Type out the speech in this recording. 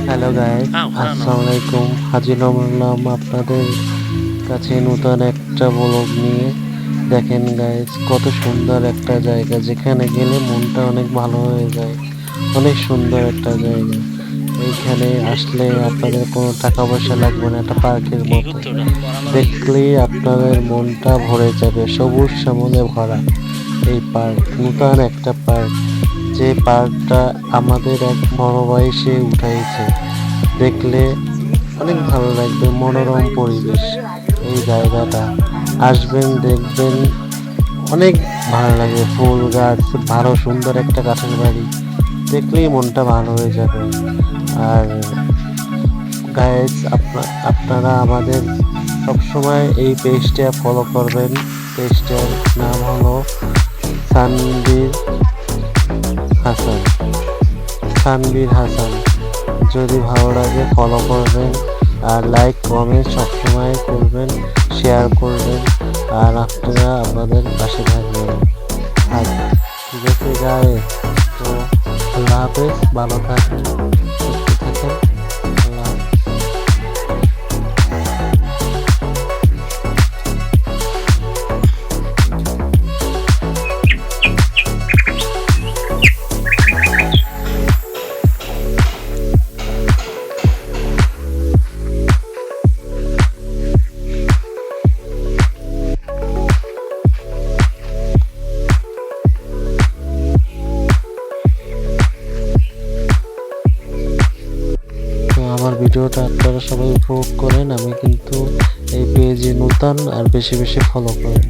Hello guys, আসসালামু আলাইকুম। হাজির হলাম আপনাদের কাছে নতুন একটা ব্লগ নিয়ে। দেখেন গাইস, কত সুন্দর একটা জায়গা, যেখানে গেলে মনটা অনেক ভালো হয়ে যায়। অনেক সুন্দর একটা জায়গা। এইখানে আসলে আপনাদের কোনো টাকা পয়সা লাগবে না, একটা পার্কের মতো। দেখলেই আপনাদের মনটা ভরে যাবে, সবুজ শ্যামলে ভরা এই পার্ক। নতুন একটা পার্ক, যে পার্কটা আমাদের এক বড় ভাই সে উঠাইছে। দেখলে অনেক ভালো লাগবে, মনোরম পরিবেশ এই জায়গাটা। আসবেন, দেখবেন, অনেক ভালো লাগে। ফুল গাছ, ভালো সুন্দর একটা কাঠের বাড়ি, দেখলেই মনটা ভালো হয়ে যাবে। আর গাইস, আপনারা আমাদের সবসময় এই পেজটা ফলো করবেন। পেজটার নাম হলো সানবীর হাসান। সানবীর হাসান, যদি ভালো লাগে ফলো করবেন, আর লাইক কমেন্ট সবসময় করবেন, শেয়ার করবেন, আর আপনারা আপনাদের পাশে থাকবেন। আর ঠিক আছে গায়ে, তো আল্লাহ হাফেজ, ভালো থাকেন, সুস্থ থাকেন, আল্লাহ হাফেজ। তো আমার ভিডিওটা আপনারা সবাই উপভোগ করেন। আমি কিন্তু এই পেজে নতুন, আর বেশি বেশি ফলো করেন।